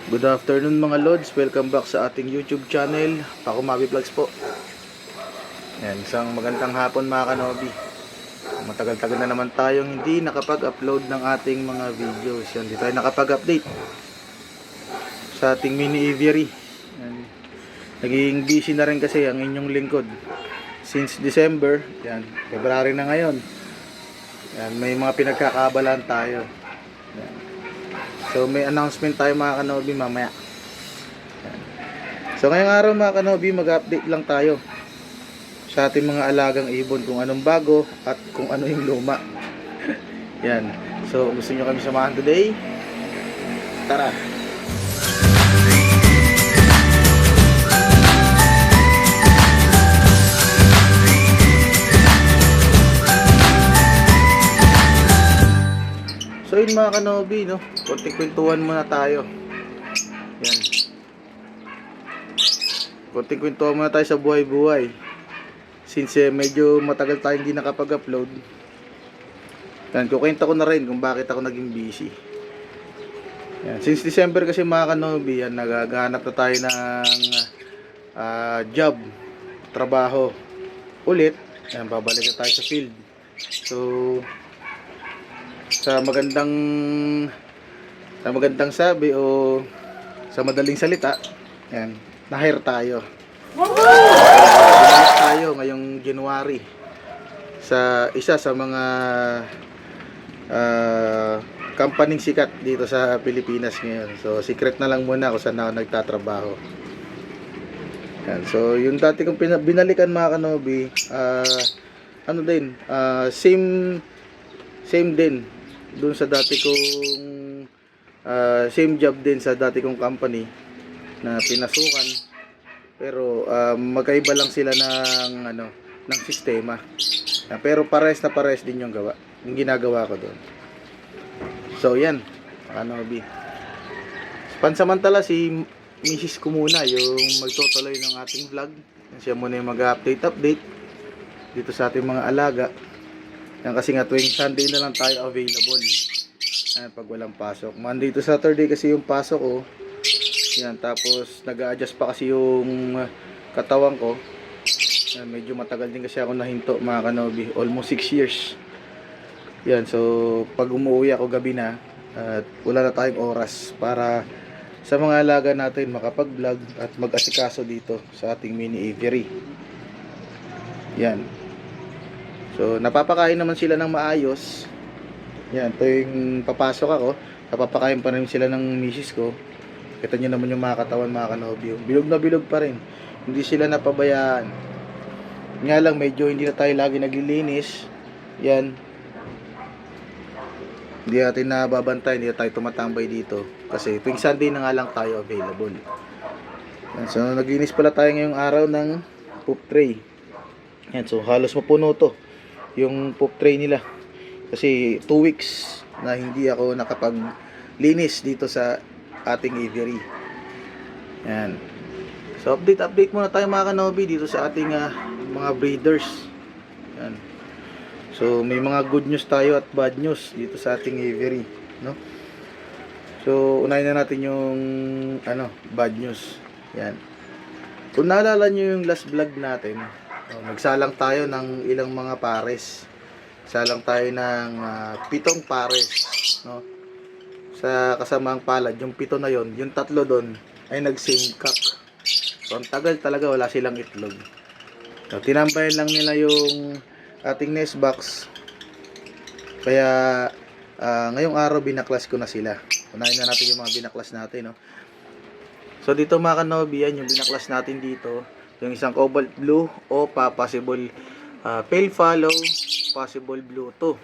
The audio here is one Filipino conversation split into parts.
Good afternoon mga Lods, welcome back sa ating YouTube channel, Paco Mavi Vlogs po. Yan, isang magandang hapon mga kanobi. Matagal-tagal na naman tayong hindi nakapag-upload ng ating mga videos. Yan, hindi tayo nakapag-update sa ating mini aviary. Yan, naging busy na rin kasi ang inyong lingkod since December. Yan, February na ngayon. Yan, may mga pinagkakabalan tayo. Yan. So may announcement tayo mga kanobi mamaya. So ngayong araw mga kanobi, mag-update lang tayo sa ating mga alagang ibon, kung anong bago at kung ano yung luma. Yan. So gusto nyo kami samahan today? Tara! So yun mga kanobi, no? Konting kwentuhan muna tayo. Yan. Konting kwentuhan muna tayo sa buhay-buhay. Since medyo matagal tayong hindi nakapag-upload. Yan, kukwenta ko na rin kung bakit ako naging busy. Yan. Since December kasi mga kanobi, yan, naghahanap na tayo ng job, trabaho ulit. Yan, babalik na tayo sa field. So sa magandang sabi o sa madaling salita, yan, na-hire tayo. Binalik tayo ngayong January sa isa sa mga company sikat dito sa Pilipinas ngayon. So secret na lang muna kung saan ako nagtatrabaho. Yan. So yung dati kong binalikan mga kanobi, ano din, same din doon sa dati kong same job din sa dati kong company na pinasukan, pero magkaiba lang sila ng ng sistema, pero pares na pares din yung ginagawa ko doon. So yan, kanobi, pansamantala si Mrs. ko muna yung magtutuloy ng ating vlog. Siya muna yung mag-update dito sa ating mga alaga. Yan, kasi nga tuwing Sunday na lang tayo available. Ayan, pag walang pasok. Monday to Saturday kasi yung pasok ko. Yan, tapos nag-a-adjust pa kasi yung katawan ko. Yan, medyo matagal din kasi ako nahinto mga kanobi. Almost 6 years. Yan, so pag umuwi ako gabi na at wala na tayong oras para sa mga alaga natin makapag-vlog at mag-asikaso dito sa ating mini aviary. Yan. So, napapakain naman sila ng maayos. Yan, tuwing papasok ako, napapakain pa rin sila ng misis ko. Kita nyo naman yung mga katawan, mga kanobi. Bilog na bilog pa rin. Hindi sila napabayaan. Nga lang, medyo hindi na tayo lagi naglilinis. Yan. Hindi natin nababantay, hindi na tayo tumatambay dito. Kasi tuwing Sunday na nga lang tayo available. Yan, so, naglinis pala tayo ngayong araw ng poop tray. Yan, so halos mapuno to yung poop tray nila kasi 2 weeks na hindi ako nakapaglinis dito sa ating aviary. Yan. So update muna tayo mga kanobi dito sa ating mga breeders. Yan. So may mga good news tayo at bad news dito sa ating aviary, no? So unahin na natin yung bad news. Yan. Kung naalala nyo yung last vlog natin, nagsalang tayo ng ilang mga pares. Salang tayo ng 7 pares, no? Sa kasamang palad, yung 7 na yon, yung 3 doon ay nag-same cock. So ang tagal talaga, wala silang itlog. So, tinambayan lang nila yung ating nest box. Kaya ngayong araw binaklas ko na sila. Unahin na natin yung mga binaklas natin, no? So dito mga kanobi, yan yung binaklas natin dito. Yung isang cobalt blue o possible pale fallow, possible blue to,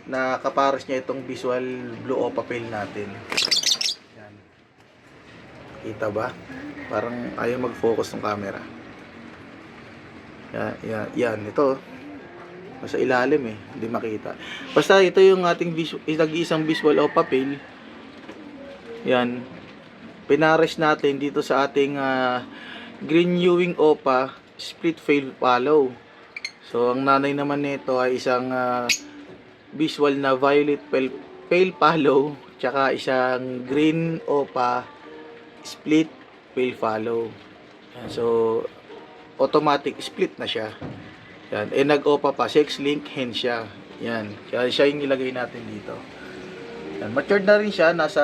na kapares niya itong visual blue o pale natin. Yan. Kita ba? Parang ayaw mag-focus ng camera. Yan, ito. Nasa ilalim hindi makita. Basta ito yung ating nag-iisang visual o pale. Yan. Pinares natin dito sa ating green Ewing Opa split pale fallow. So ang nanay naman nito ay isang visual na violet pale fallow, tsaka isang green Opa split, fail follow. Yan. So, automatic split na siya. Yan. Nag-OPA pa, 6 link hen siya. Yan. Kaya siya yung ilagay natin dito. Yan. Matured na rin siya. Nasa,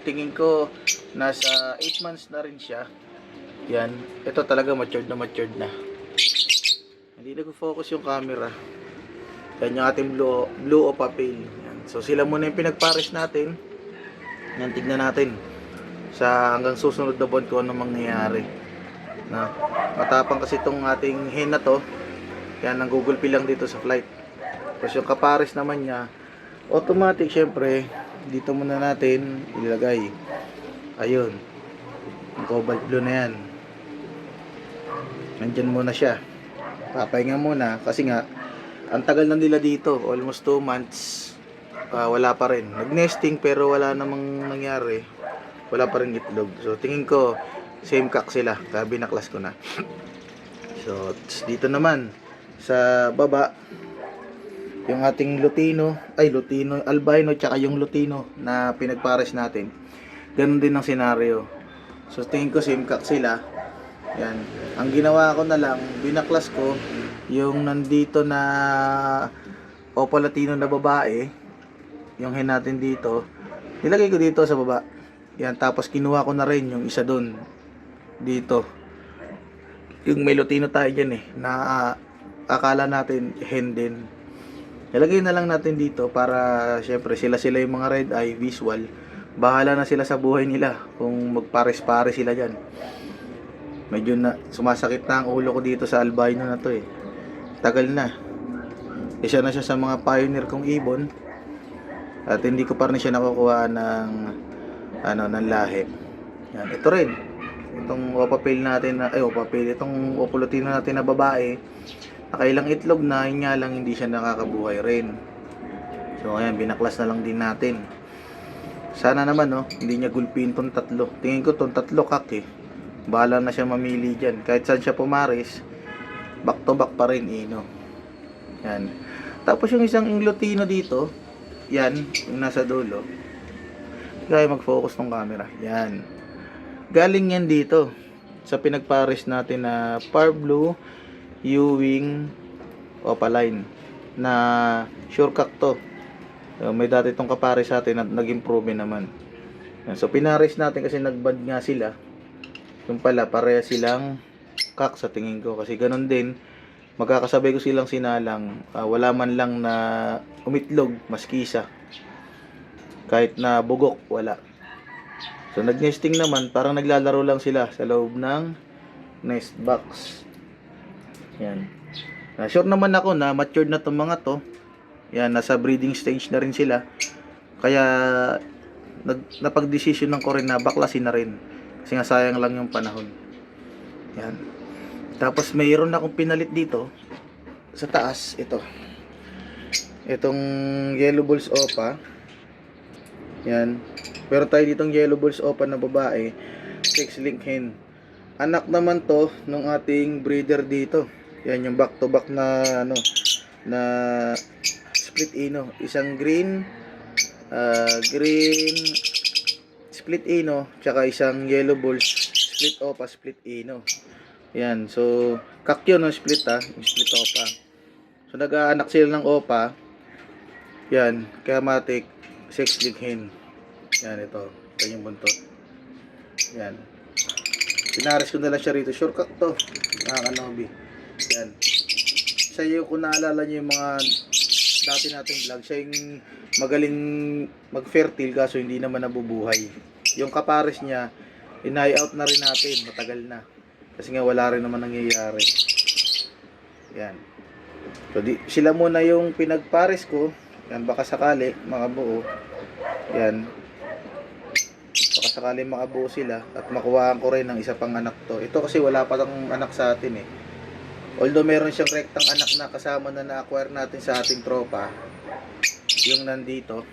tingin ko, nasa 8 months na rin siya. Yan. Ito talaga matured na. Hindi nag-focus yung camera. Yan yung ating blue OPA pail. Yan. So, sila muna yung pinagpares natin. Yan, tignan natin. Sa hanggang susunod na buwan kung anong mangyayari. Na, matapang kasi itong ating hen na to. Yan, nanggugulpi lang dito sa flight. Tapos yung kapares naman niya, automatic syempre, dito muna natin ilagay. Ayun. Yung cobalt blue na yan. Nandyan muna siya. Papahinga muna kasi nga, ang tagal na nila dito. Almost 2 months. Wala pa rin. Nag-nesting pero wala namang nangyari. Wala pa rin itlog. So tingin ko, same cock sila. Kaya binaklas ko na. So, dito naman, sa baba, yung ating Lutino, albino, tsaka yung Lutino na pinagpares natin. Ganun din ang senaryo. So, tingin ko same cock sila. Yan. Ang ginawa ko na lang, binaklas ko yung nandito na Opa Latino na babae, yung hen natin dito, nilagay ko dito sa baba. Yan, tapos kinuha ko na rin yung isa doon dito. Yung may Lutino tayo dyan na akala natin hen din. Nilagay na lang natin dito para syempre sila yung mga red eye visual. Bahala na sila sa buhay nila kung magpares-pares sila dyan. Medyo na sumasakit na ang ulo ko dito sa albino na to Tagal na. Isa na siya sa mga pioneer kong ibon. At hindi ko pa rin siya nakukuha ng ng lahi. Yan, ito rin. Itong opapil natin na itong opulutino natin na babae. Nakailang itlog na, yun nga lang hindi siya nakakabuhay rin. So ayan, binaklas na lang din natin. Sana naman hindi niya gulpin tong tatlo. Tingin ko tong tatlo bahala na siya mamili dyan. Kahit saan siya pumaris, back to back pa rin Yan. Tapos yung isang Lutino dito, yan, yung nasa dulo. Kaya mag-focus ng camera. Yan. Galing yan dito sa pinagpares natin na Par Blue Ewing Opaline na sure cock to. So, may dati itong kapares sa atin at nag-improve naman. Yan. So pinares natin kasi nagband nga sila. Yung pala, pareha silang kak sa tingin ko. Kasi ganun din, magkakasabay ko silang sinalang. Wala man lang na umitlog, maskisa. Kahit na bugok, wala. So, nag-nesting naman, parang naglalaro lang sila sa loob ng nest box. Yan. Sure naman ako na matured na itong mga to. Yan, nasa breeding stage na rin sila. Kaya, napag-decision ng ko rin na baklasin na rin. Kasi nga sayang lang yung panahon. Yan. Tapos mayroon na akong pinalit dito sa taas, ito. Itong Yellow Bulls Opa. Yan. Pero tayo ditong Yellow Bulls Opa na babae, 6 link hen. Anak naman to nung ating breeder dito. Yan yung back to back na na split ino. Isang green split ino, tsaka isang Yellow Bulls split opa, split ino. Yan, so kakyo no split yung split opa. So nag-aanak sila ng opa. Yan, kaya matik 6 link hen. Yan, ito yung buntot. Yan. Pinares ko na lang siya rito. Sure cock to, mga kanobi. Yan. Siya yung, kung naalala nyo yung mga dati nating vlog, siya yung magaling mag-fertile kaso hindi naman nabubuhay. Yung kapares niya, inay out na rin natin, matagal na. Kasi nga wala rin naman nangyayari. Yan. So sila muna yung pinagpares ko. Yan, baka sakali makabuo. Yan. Baka sakali makabuo sila at makuhaan ko rin ng isa pang anak to. Ito kasi wala pa tang anak sa atin Although meron siyang rektang anak na kasama na-acquire natin sa ating tropa. Yung nandito.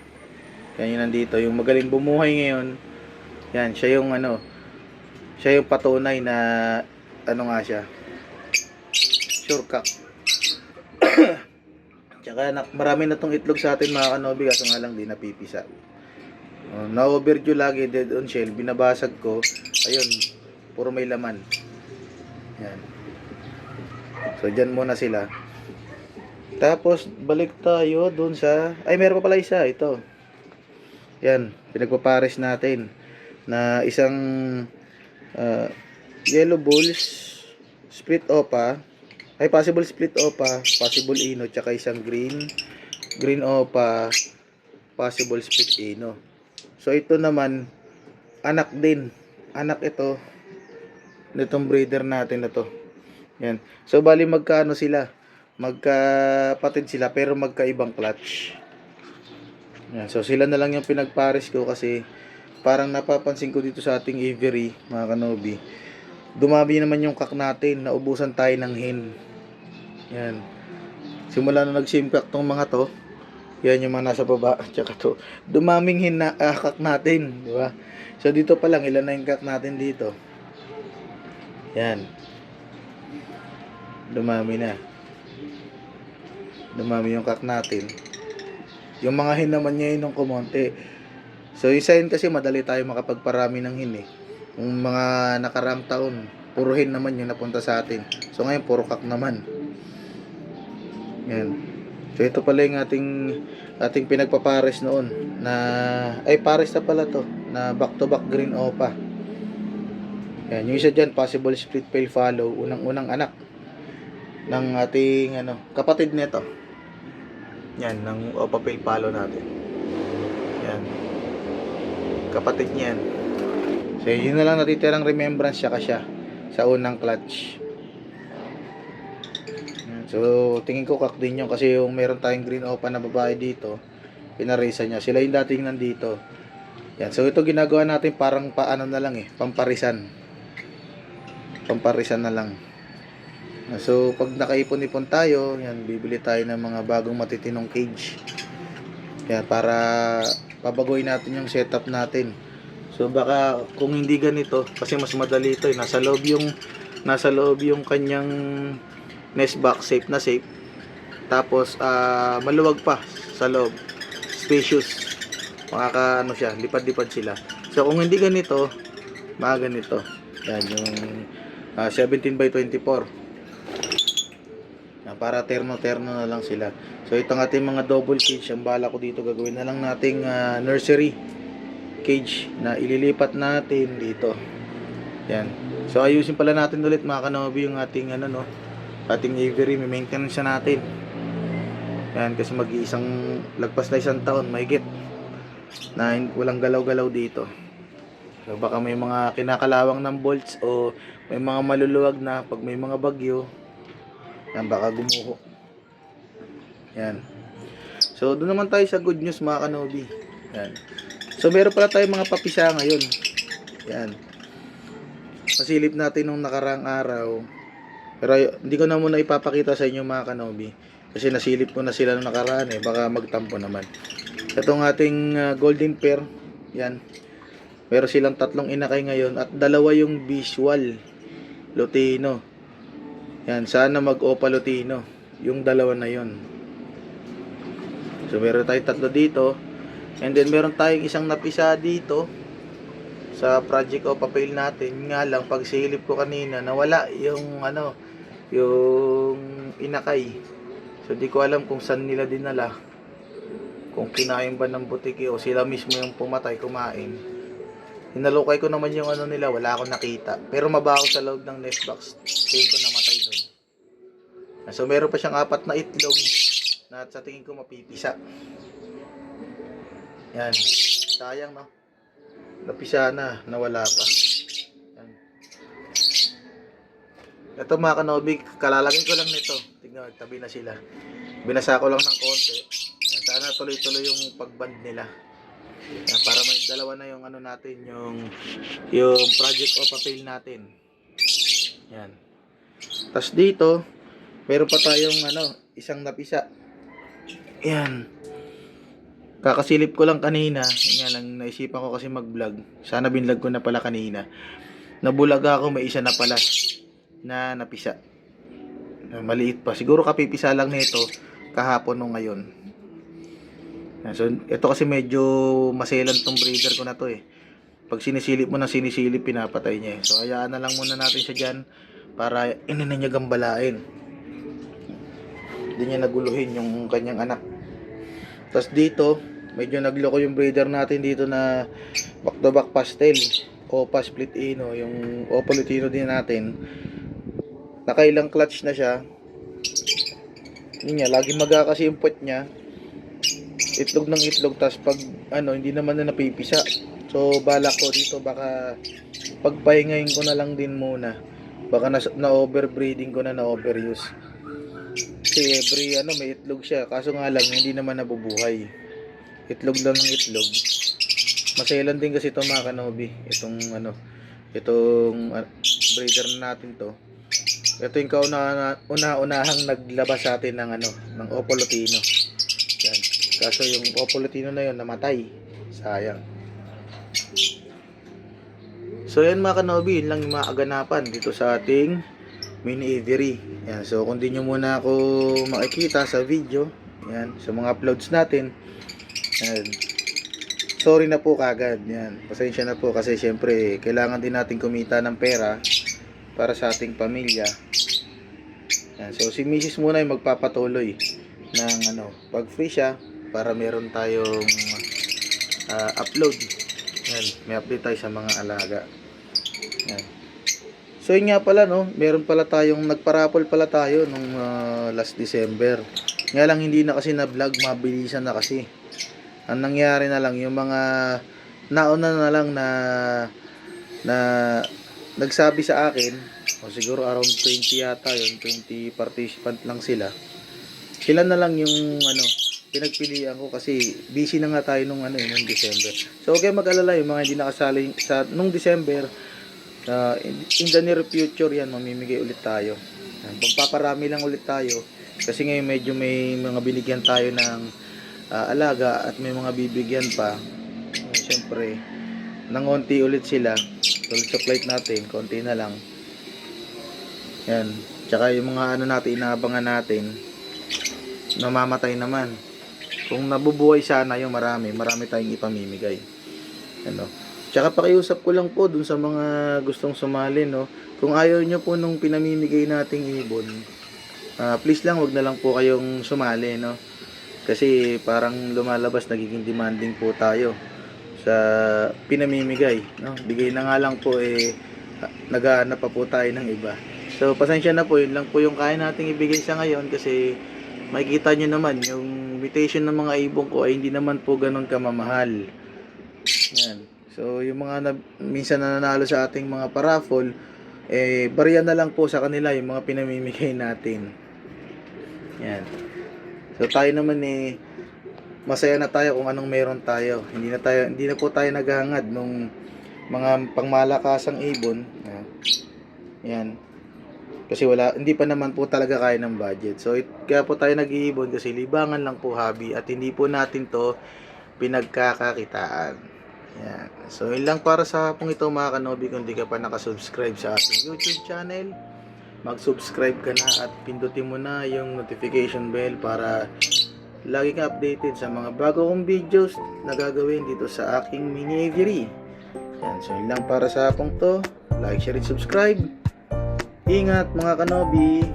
Yan yung nandito. Yung magaling bumuhay ngayon. Yan, siya yung siya yung patunay na nga siya. Sure cock. Tsaka marami na tong itlog sa atin mga kanobi kaso nga lang di napipisa. Na-overdue lagi, dead on shell. Binabasag ko. Ayun, puro may laman. Yan. So, dyan muna sila. Tapos, balik tayo dun sa... Ay, meron pa pala isa. Ito. Yan. Pinagpapares natin. Na isang yellow bulls, split opa. Ay, possible split opa, possible ino, tsaka isang green opa, possible split ino. So, ito naman, anak din. Anak ito, nitong breeder natin na to. Yan. So, bali magkaano sila? Magkapatid sila, pero magkaibang clutch. Yan. So, sila na lang yung pinagpares ko kasi parang napapansin ko dito sa ating aviary, mga kanobi. Dumami naman yung kak natin, naubusan tayo ng hen. Yan. Simula na nag-simcock tong mga to, yan yung mga nasa baba, tsaka to. Dumaming hen na kak natin, di ba? So dito pa lang, ilan na yung kak natin dito. Yan. Dumami na. Dumami yung kak natin. Yung mga hen naman niya yun ng kumonte. So yung sa hen kasi madali tayo makapagparami ng hen eh. Yung mga nakaraang taon, puro hen naman yung napunta sa atin. So ngayon, puro kak naman. Yan. So ito pala yung ating pinagpapares noon na ay pares na pala to na back to back green opa. Yan, yung isa diyan possible split pale follow, unang anak ng ating kapatid nito. Yan, ng opa pale follow natin. Yan. Kapatid niyan. So yun na lang natitirang remembrance siya sa unang clutch. So, tingin ko kak din yun kasi yung meron tayong green opa na babae dito, pinaresa niya. Sila yung dating nandito. Yan. So, ito ginagawa natin parang paano na lang pamparisan. Pamparisan na lang. So, pag nakaipon-ipon tayo, yan, bibili tayo ng mga bagong matitinong cage. Yan, para pabagoy natin yung setup natin. So, baka kung hindi ganito, kasi mas madali ito. Nasa loob yung kanyang nest box, safe na safe. Tapos maluwag pa sa loob, spacious, makaka siya, lipad-lipad sila. So kung hindi ganito, ganito. Yan yung 17x24. Yan, para terno-terno na lang sila. So itong ating mga double cage, ang bala ko dito gagawin na lang nating nursery cage na ililipat natin dito. Yan. So ayusin pala natin ulit mga kanobi yung ating ating aviary, may maintenance natin. Yan, kasi mag-iisang lagpas na isang taon, mahigit na walang galaw-galaw dito. So baka may mga kinakalawang ng bolts o may mga maluluwag na pag may mga bagyo, yan, baka gumuho. Yan. So doon naman tayo sa good news mga kanobi. Yan. So meron pala tayong mga papisa ngayon. Yan. Pasilip natin nung nakaraang araw. Pero hindi ko na muna ipapakita sa inyo mga kanobi. Kasi nasilip ko na sila nung nakaraan baka magtampo naman. Itong ating golden pair. Yan. Meron silang 3 inakay ngayon. At 2 yung visual Lutino. Yan. Sana mag-opa Lutino. Yung 2 na yun. So meron tayong 3 dito. And then meron tayong isang napisa dito. Sa project opa pail natin. Nga lang pag silip ko kanina nawala yung yung inakay. So di ko alam kung saan nila dinala, kung kinain ba ng butiki o sila mismo yung pumatay kumain. Hinalukay ko naman yung nila, wala akong nakita, pero mabaho sa loob ng nest box. Tingin ko namatay doon. So meron pa siyang 4 na itlog na sa tingin ko mapipisa. Yan, sayang no, napisa na, nawala pa. Ito mga kanobi, kalalagay ko lang nito. Tingnan, tabi na sila. Binasa ko lang ng konti. Sana tuloy-tuloy yung pagband nila. Para may 2 na yung natin, yung project o papel natin. Yan. Tapos dito, meron pa tayong isang napisa. Yan. Kakasilip ko lang kanina. Yan lang, naisipan ko kasi mag-vlog. Sana binlog ko na pala kanina. Nabulaga ako, may isa na pala na napisa. Maliit pa. Siguro kapipisa lang nito kahapon o ngayon. Yan. So, ito kasi medyo maselan tong breeder ko na to eh. Pag sinisilip mo na sinisilip, pinapatay niya eh. So, hayaan na lang muna natin siya dyan para ina na niya gambalain. Hindi niya naguluhin yung kanyang anak. Tapos dito, medyo nagloko yung breeder natin dito na back to back pastel. Opa split ino, yung Opa Lutino din natin. Nakailang clutch na siya. Yun nga, lagi maga kasi yung puwet niya. Itlog ng itlog, tas pag hindi naman na napipisa. So balak ko dito baka pagpahingayin ko na lang din muna. Baka na overbreeding ko na overuse. Kasi every may itlog siya, kaso nga lang hindi naman nabubuhay. Itlog lang ng itlog. Maselan din kasi ito mga kanobi. Itong breeder natin to. Ito yung kauna-unahang naglabas sa atin ng Opo Lutino. Yan. Kaso yung Opo Lutino na yun namatay. Sayang. So yan mga kanobi, yun lang yung mga aganapan dito sa ating mini aviary. Yan. So kung di nyo muna ako makikita sa video, yan, sa mga uploads natin, yan. Sorry na po kagad. Yan. Pasensya na po kasi syempre kailangan din natin kumita ng pera para sa ating pamilya. Yan. So si Mrs. muna yung magpapatuloy ng pag free siya para meron tayong upload. Yan, may update tayo sa mga alaga. Yan. So yun nga pala meron pala tayong nagparapol pala tayo nung last December. Nga lang hindi na kasi na vlog, mabilisan na kasi. Ang nangyari na lang yung mga nauna na lang na nagsabi sa akin, o siguro around 20 yata yun, 20 participant lang sila. Sila na lang yung pinagpilian ko kasi busy na nga tayo nung nung December. So okay, mag-alala yung mga hindi nakasali nung December, in the near future yan mamimigay ulit tayo. Pagpaparami lang ulit tayo kasi ngayon medyo may mga binigyan tayo ng alaga at may mga bibigyan pa. Siyempre nangonti ulit sila. Tulad sa flight natin, konti na lang. Yan. Tsaka yung mga natin, inaabangan natin, namamatay naman. Kung nabubuhay sana yung marami tayong ipamimigay. Tsaka pakiusap ko lang po dun sa mga gustong sumali, kung ayaw nyo po nung pinamimigay nating ibon, please lang wag na lang po kayong sumali, kasi parang lumalabas, nagiging demanding po tayo sa pinamimigay, bigay na nga lang po naghahanap pa po tayo ng iba. So pasensya na po, yun lang po yung kaya nating ibigay sa ngayon kasi makikita nyo naman yung invitation ng mga ibon ko ay hindi naman po ganun kamamahal. Yan. So yung mga minsan nananalo sa ating mga paraffle, bariya na lang po sa kanila yung mga pinamimigay natin. Yan. So tayo naman masaya na tayo kung anong meron tayo. Hindi na po tayo naghahangad nung mga pangmalakasang ibon. Yan. Kasi hindi pa naman po talaga kaya ng budget. So kaya po tayo nag-iibon kasi libangan lang po, hobby, at hindi po natin to pinagkakakitaan. Yan. So yun lang para sa hapong ito mga kanobi. Kung di ka pa nakasubscribe sa ating YouTube channel, mag-subscribe ka na at pindutin mo na yung notification bell para lagi kang updated sa mga bago kong videos na gagawin dito sa aking mini aviary. Yan. So yun lang para sa hapong to. Like, share, and subscribe. Ingat mga kanobi.